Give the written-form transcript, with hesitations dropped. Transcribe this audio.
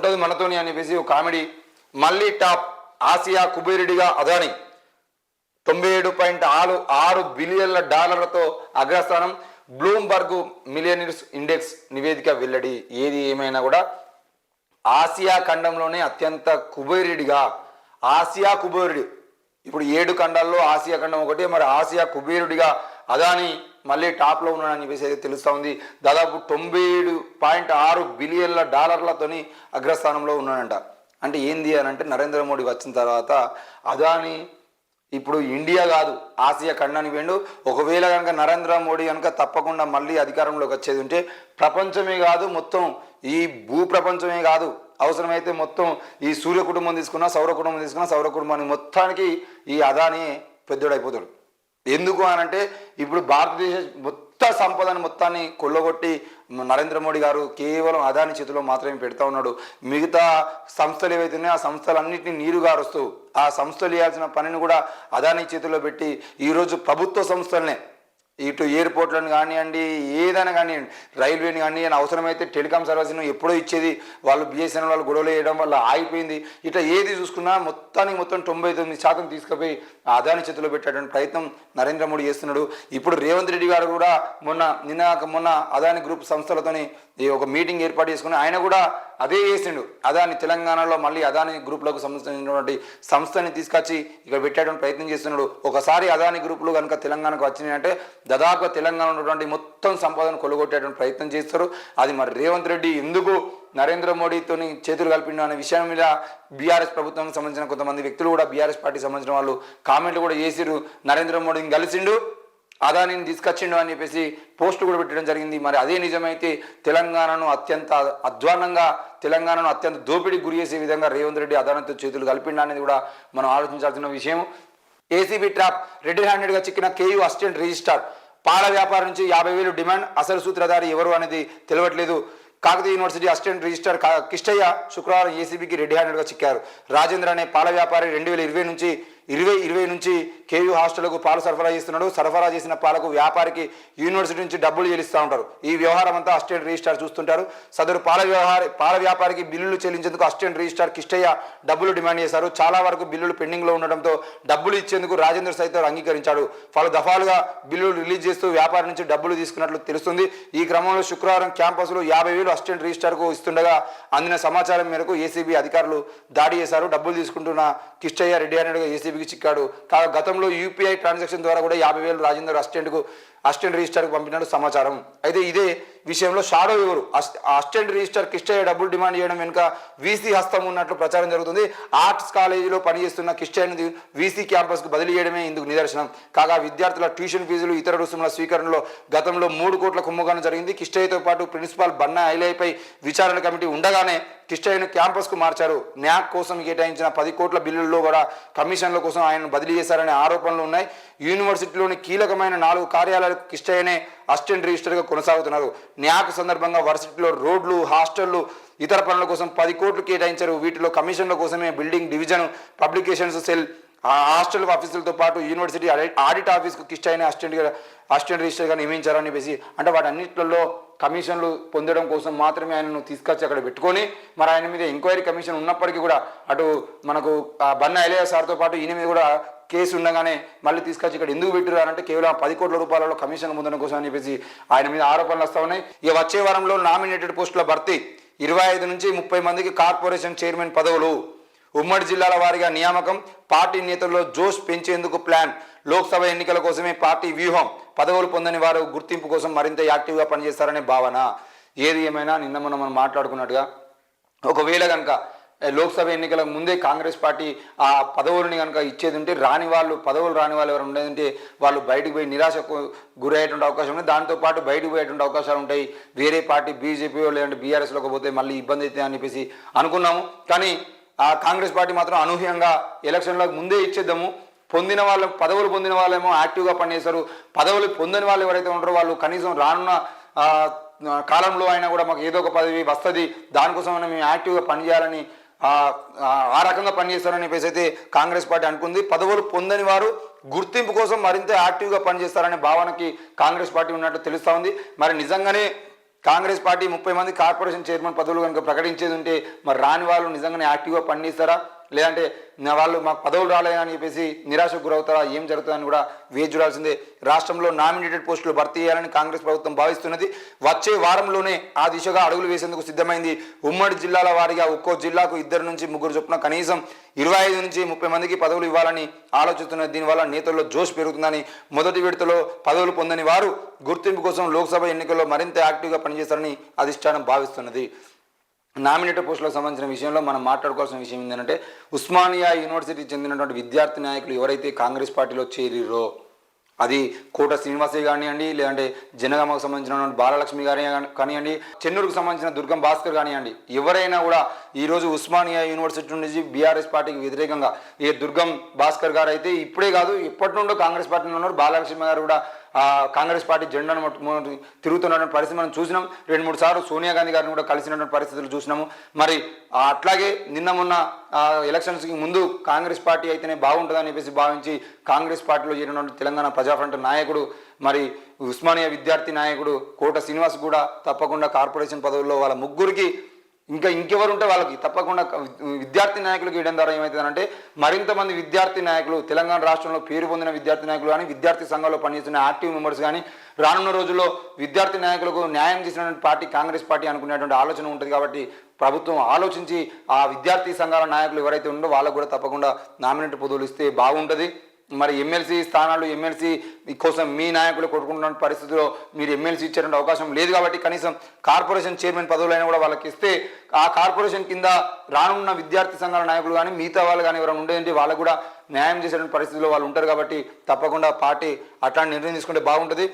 ఉంటుంది మనతోని అని చెప్పేసి ఒక కామెడీ. మళ్ళీ టాప్ ఆసియా కుబేరుడిగా అదాని 97.6 బిలియన్ల డాలర్లతో అగ్రస్థానం. బ్లూంబర్గ్ మిలియనీర్స్ ఇండెక్స్ నివేదిక వెల్లడి. ఏది ఏమైనా కూడా ఆసియా ఖండంలోనే అత్యంత కుబేరుడిగా, ఆసియా కుబేరుడు, ఇప్పుడు 7 ఖండాల్లో ఆసియా ఖండం ఒకటి, మరి ఆసియా కుబేరుడిగా అదాని మళ్ళీ టాప్లో ఉన్నాడని చెప్పేసి అయితే తెలుస్తూ ఉంది. దాదాపు 97.6 బిలియన్ల డాలర్లతోని అగ్రస్థానంలో ఉన్నాడంట. అంటే ఏంది అని అంటే నరేంద్ర మోడీ వచ్చిన తర్వాత అదాని ఇప్పుడు ఇండియా కాదు ఆసియా ఖండానికి వెండు. ఒకవేళ కనుక నరేంద్ర మోడీ కనుక తప్పకుండా మళ్ళీ అధికారంలోకి వచ్చేది ఉంటే ప్రపంచమే కాదు, మొత్తం ఈ భూ ప్రపంచమే కాదు, అవసరమైతే మొత్తం ఈ సూర్య కుటుంబం తీసుకున్నా, సౌర కుటుంబం తీసుకున్నా, సౌర కుటుంబానికి మొత్తానికి ఈ అదాని పెద్దోడైపోతాడు. ఎందుకు అనంటే ఇప్పుడు భారతదేశ మొత్తం సంపదని మొత్తాన్ని కొల్లగొట్టి నరేంద్ర మోడీ గారు కేవలం అదాని చేతిలో మాత్రమే పెడతా ఉన్నాడు. మిగతా సంస్థలు ఏవైతే ఉన్నాయో ఆ సంస్థలన్నింటినీ నీరు గారుస్తూ ఆ సంస్థలు చేయాల్సిన పనిని కూడా అదాని చేతిలో పెట్టి ఈరోజు ప్రభుత్వ సంస్థలనే ఇటు ఎయిర్పోర్ట్లను కానివ్వండి, ఏదైనా కానివ్వండి, రైల్వేని కానివ్వండి, అవసరమైతే టెలికాం సర్వీస్ను ఎప్పుడో ఇచ్చేది వాళ్ళు బిఎస్ఎన్ఎల్ వాళ్ళు గొడవలు వేయడం వల్ల ఆగిపోయింది. ఇట్లా ఏది చూసుకున్నా మొత్తం 99% తీసుకుపోయి అదాని చేతిలో పెట్టేటువంటి ప్రయత్నం నరేంద్ర మోడీ చేస్తున్నాడు. ఇప్పుడు రేవంత్ రెడ్డి గారు కూడా మొన్న అదాని గ్రూప్ సంస్థలతోని ఒక మీటింగ్ ఏర్పాటు చేసుకుని ఆయన కూడా అదే చేసిండు. అదాని తెలంగాణలో మళ్ళీ అదాని గ్రూప్లకు సంబంధించినటువంటి సంస్థని తీసుకొచ్చి ఇక్కడ పెట్టేటువంటి ప్రయత్నం చేస్తున్నాడు. ఒకసారి అదాని గ్రూపులు కనుక తెలంగాణకు వచ్చినాయి అంటే దాదాపుగా తెలంగాణ ఉన్నటువంటి మొత్తం సంపదను కొలగొట్టేటువంటి ప్రయత్నం చేస్తారు. అది మరి రేవంత్ రెడ్డి ఎందుకు నరేంద్ర మోడీతో చేతులు కలిపిండు అనే విషయం మీద బీఆర్ఎస్ ప్రభుత్వానికి సంబంధించిన కొంతమంది వ్యక్తులు కూడా బీఆర్ఎస్ పార్టీకి సంబంధించిన వాళ్ళు కామెంట్లు కూడా చేసిరు. నరేంద్ర మోడీని కలిసిండు, అదానిని తీసుకొచ్చిండు అని చెప్పేసి పోస్టు కూడా పెట్టడం జరిగింది. మరి అదే నిజమైతే తెలంగాణను అత్యంత అధ్వానంగా, తెలంగాణను అత్యంత దోపిడీకి గురి చేసే విధంగా రేవంత్ రెడ్డి అదానితో చేతులు కలిపిండు అనేది కూడా మనం ఆలోచించాల్సిన విషయం. ఏసీబీ ట్రాప్, రెడ్ హ్యాండెడ్గా చిక్కిన కేయూ అసిస్టెంట్ రిజిస్ట్రార్. పాల వ్యాపారం నుంచి 50,000 డిమాండ్. అసలు సూత్రధారి ఎవరు అనేది తెలియట్లేదు. Kakatiya university assistant registrar Kishtaiah శుక్రవారం ఏసీబీకి రెడ్ హ్యాండెడ్గా చిక్కారు. రాజేంద్ర అనే పాల వ్యాపారి 2020 నుంచి కేయూ హాస్టళ్లకు పాలు సరఫరా చేస్తున్నాడు. సరఫరా చేసిన పాలకు వ్యాపారికి యూనివర్సిటీ నుంచి డబ్బులు చెల్లిస్తూ ఉంటారు. ఈ వ్యవహారం అంతా అసిస్టెంట్ రిజిస్ట్రార్ చూస్తుంటారు. సదరు పాల వ్యాపారికి బిల్లులు చెల్లించేందుకు అసిస్టెంట్ రిజిస్ట్రార్ కిష్టయ్య డబ్బులు డిమాండ్ చేశారు. చాలా వరకు బిల్లులు పెండింగ్లో ఉండడంతో డబ్బులు ఇచ్చేందుకు రాజేంద్ర సైతం అంగీకరించాడు. పలు దఫాలుగా బిల్లులు రిలీజ్ చేస్తూ వ్యాపారి నుంచి డబ్బులు తీసుకున్నట్లు తెలుస్తుంది. ఈ క్రమంలో శుక్రవారం క్యాంపస్లో 50,000 అసిస్టెంట్ రిజిస్ట్రార్కు ఇస్తుండగా అందిన సమాచారం మేరకు ఏసీబీ అధికారులు దాడి చేశారు. డబ్బులు తీసుకుంటున్న కిష్టయ్య రెడ్ హ్యాండెడ్గా ఏసీబీకి చిక్కాడు. గతంలో యూపీఐ ట్రాన్సాక్షన్ ద్వారా కూడా 50,000 రాజేందర్ అసిస్టెంట్ రిజిస్ట్రార్కు పంపినట్టు సమాచారం. అయితే ఇదే విషయంలో షాడో ఎవరు అసిస్టెంట్ రిజిస్ట్రార్ కిష్టయ్య డబ్బులు డిమాండ్ చేయడం వెనుక వీసీ హస్తం ఉన్నట్లు ప్రచారం జరుగుతుంది. ఆర్ట్స్ కాలేజీలో పనిచేస్తున్న కిష్టయ్యను వీసీ క్యాంపస్కు బదిలీ చేయడమే ఇందుకు నిదర్శనం. కాగా విద్యార్థుల ట్యూషన్ ఫీజులు, ఇతర రుసుముల స్వీకరణలో గతంలో 3 కోట్ల కుంభకోణం జరిగింది. కిష్టయ్యతో పాటు ప్రిన్సిపాల్ బన్నా ఐలయ్యపై విచారణ కమిటీ ఉండగానే కిష్టయ్యను క్యాంపస్కు మార్చారు. న్యాక్ కోసం కేటాయించిన 10 కోట్ల బిల్లుల్లో కూడా కమిషన్ల కోసం ఆయనను బదిలీ చేశారనే ఆరోపణలు ఉన్నాయి. యూనివర్సిటీలోని కీలకమైన 4 కార్యాలయాలకు కిష్టయ్యనే అసిస్టెంట్ రిజిస్టర్గా కొనసాగుతున్నారు. న్యాక్ సందర్భంగా వర్సిటీలో రోడ్లు, హాస్టళ్లు, ఇతర పనుల కోసం 10 కోట్లు కేటాయించారు. వీటిలో కమిషన్ల కోసమే building division, publications cell, hostel ఆఫీసులతో పాటు యూనివర్సిటీ ఆడిట్ ఆఫీస్కు కిష్టయ్యనే అసిస్టెంట్ రిజిస్టర్గా నియమించారని చెప్పేసి, అంటే వాటన్నిటిలో కమిషన్లు పొందడం కోసం మాత్రమే ఆయనను తీసుకొచ్చి అక్కడ పెట్టుకొని మరి ఆయన మీద ఎంక్వైరీ కమిషన్ ఉన్నప్పటికీ కూడా అటు మనకు బన్నా ఐలయ్య సార్తో పాటు ఈయన మీద కూడా కేసు ఉండగానే మళ్ళీ తీసుకొచ్చి ఇక్కడ ఎందుకు పెట్టారంటే కేవలం 10 కోట్ల రూపాయలలో కమిషన్ పొందడం కోసం అని చెప్పేసి ఆయన మీద ఆరోపణలు వస్తూ ఉన్నాయి. ఇక వచ్చే వారంలో నామినేటెడ్ పోస్టుల భర్తీ, 25 నుంచి 30 మందికి కార్పొరేషన్ చైర్మన్ పదవులు. ఉమ్మడి జిల్లాల వారీగా నియామకం, పార్టీ నేతల్లో జోష్ పెంచేందుకు ప్లాన్. లోక్సభ ఎన్నికల కోసమే పార్టీ వ్యూహం. పదవులు పొందని వారు గుర్తింపు కోసం మరింత యాక్టివ్గా పనిచేస్తారనే భావన. ఏది ఏమైనా నిన్న మనం మాట్లాడుకున్నట్టుగా ఒకవేళ కనుక లోక్సభ ఎన్నికల ముందే కాంగ్రెస్ పార్టీ ఆ పదవులని కనుక ఇచ్చేది ఉంటే పదవులు రాని వాళ్ళు ఎవరు ఉండేదంటే వాళ్ళు బయటకు పోయి నిరాశకు గురయ్యేటువంటి అవకాశం ఉంది. దాంతోపాటు బయటకు పోయేటువంటి అవకాశాలు ఉంటాయి. వేరే పార్టీ బీజేపీ లేదంటే బీఆర్ఎస్లోకి పోతే మళ్ళీ ఇబ్బంది అవుతుంది అని చెప్పేసి అనుకున్నాము. కానీ ఆ కాంగ్రెస్ పార్టీ మాత్రం అనూహ్యంగా ఎలక్షన్లకు ముందే ఇచ్చేద్దాము, పదవులు పొందిన వాళ్ళేమో యాక్టివ్గా పనిచేస్తారు, పదవులు పొందని వాళ్ళు ఎవరైతే ఉంటారో వాళ్ళు కనీసం రానున్న కాలంలో అయినా కూడా మాకు ఏదో ఒక పదవి వస్తుంది, దానికోసం మేము యాక్టివ్గా పనిచేయాలని ఆ రకంగా పనిచేస్తారని చెప్పేసి అయితే కాంగ్రెస్ పార్టీ అనుకుంది. పదవులు పొందని వారు గుర్తింపు కోసం మరింత యాక్టివ్గా పనిచేస్తారనే భావనకి కాంగ్రెస్ పార్టీ ఉన్నట్టు తెలుస్తూ ఉంది. మరి నిజంగానే కాంగ్రెస్ పార్టీ 30 మంది కార్పొరేషన్ చైర్మన్ పదవులు కనుక ప్రకటించేది ఉంటే మరి రాని వాళ్ళు నిజంగానే యాక్టివ్గా పనిచేస్తారా, లేదంటే వాళ్ళు మాకు పదవులు రాలేదని చెప్పేసి నిరాశకు గురవుతారా, ఏం జరుగుతుందని కూడా వేచి చూడాల్సిందే. రాష్ట్రంలో నామినేటెడ్ పోస్టులు భర్తీ చేయాలని కాంగ్రెస్ ప్రభుత్వం భావిస్తున్నది. వచ్చే వారంలోనే ఆ దిశగా అడుగులు వేసేందుకు సిద్ధమైంది. ఉమ్మడి జిల్లాల వారీగా ఒక్కో జిల్లాకు 2 నుంచి 3 చొప్పున కనీసం 25 నుంచి 30 మందికి పదవులు ఇవ్వాలని ఆలోచిస్తున్నది. దీనివల్ల నేతల్లో జోష్ పెరుగుతుందని, మొదటి విడతలో పదవులు పొందని వారు గుర్తింపు కోసం లోక్సభ ఎన్నికల్లో మరింత యాక్టివ్గా పనిచేస్తారని అధిష్టానం భావిస్తున్నది. నామినేటెడ్ పోస్టులకు సంబంధించిన విషయంలో మనం మాట్లాడుకోవాల్సిన విషయం ఏంటంటే, ఉస్మానియా యూనివర్సిటీకి చెందినటువంటి విద్యార్థి నాయకులు ఎవరైతే కాంగ్రెస్ పార్టీలో చేరిరో, అది కోట శ్రీనివాసే కానివ్వండి, లేదంటే జనగామకు సంబంధించినటువంటి బాలలక్ష్మి గారి కానివ్వండి, చెన్నూరుకు సంబంధించిన దుర్గం భాస్కర్ కానివ్వండి, ఎవరైనా కూడా ఈరోజు ఉస్మానియా యూనివర్సిటీ నుంచి బీఆర్ఎస్ పార్టీకి వ్యతిరేకంగా దుర్గం భాస్కర్ గారు అయితే ఇప్పుడే కాదు ఎప్పటి నుండో కాంగ్రెస్ పార్టీలో ఉన్నారు. బాలలక్ష్మి గారు కూడా కాంగ్రెస్ పార్టీ జెండాను తిరుగుతున్నటువంటి పరిస్థితి మనం చూసినాం. 2-3 సార్లు సోనియా గాంధీ గారిని కూడా కలిసినటువంటి పరిస్థితులు చూసినాము. మరి అట్లాగే నిన్న మొన్న ఎలక్షన్స్కి ముందు కాంగ్రెస్ పార్టీ అయితేనే బాగుంటుందని చెప్పేసి భావించి కాంగ్రెస్ పార్టీలో చేరినటువంటి తెలంగాణ ప్రజాఫ్రంట్ నాయకుడు, మరి ఉస్మానియా విద్యార్థి నాయకుడు కోట శ్రీనివాస్ కూడా తప్పకుండా కార్పొరేషన్ పదవుల్లో వాళ్ళ ముగ్గురికి ఇంకెవరు ఉంటే వాళ్ళకి తప్పకుండా విద్యార్థి నాయకులకు ఇవ్వడం ద్వారా ఏమవుతుందంటే, మరింత మంది విద్యార్థి నాయకులు, తెలంగాణ రాష్ట్రంలో పేరు పొందిన విద్యార్థి నాయకులు కానీ, విద్యార్థి సంఘాల్లో పనిచేస్తున్న యాక్టివ్ మెంబర్స్ కానీ రానున్న రోజుల్లో విద్యార్థి నాయకులకు న్యాయం చేసినటువంటి పార్టీ కాంగ్రెస్ పార్టీ అనుకునేటువంటి ఆలోచన ఉంటుంది. కాబట్టి ప్రభుత్వం ఆలోచించి ఆ విద్యార్థి సంఘాల నాయకులు ఎవరైతే ఉందో వాళ్ళకు కూడా తప్పకుండా నామినేటెడ్ పదవులు ఇస్తే బాగుంటుంది. మరి ఎమ్మెల్సీ స్థానాలు, ఎమ్మెల్సీ కోసం మీ నాయకులు కొట్టుకుంటున్న పరిస్థితిలో మీరు ఎమ్మెల్సీ ఇచ్చేటువంటి అవకాశం లేదు. కాబట్టి కనీసం కార్పొరేషన్ చైర్మన్ పదవులైనా కూడా వాళ్ళకి ఇస్తే ఆ కార్పొరేషన్ కింద రానున్న విద్యార్థి సంఘాల నాయకులు కానీ, మిగతా వాళ్ళు కానీ ఎవరైనా ఉండేదంటే వాళ్ళకు కూడా న్యాయం చేసేటువంటి పరిస్థితిలో వాళ్ళు ఉంటారు. కాబట్టి తప్పకుండా పార్టీ అట్లాంటి నిర్ణయం తీసుకుంటే బాగుంటుంది.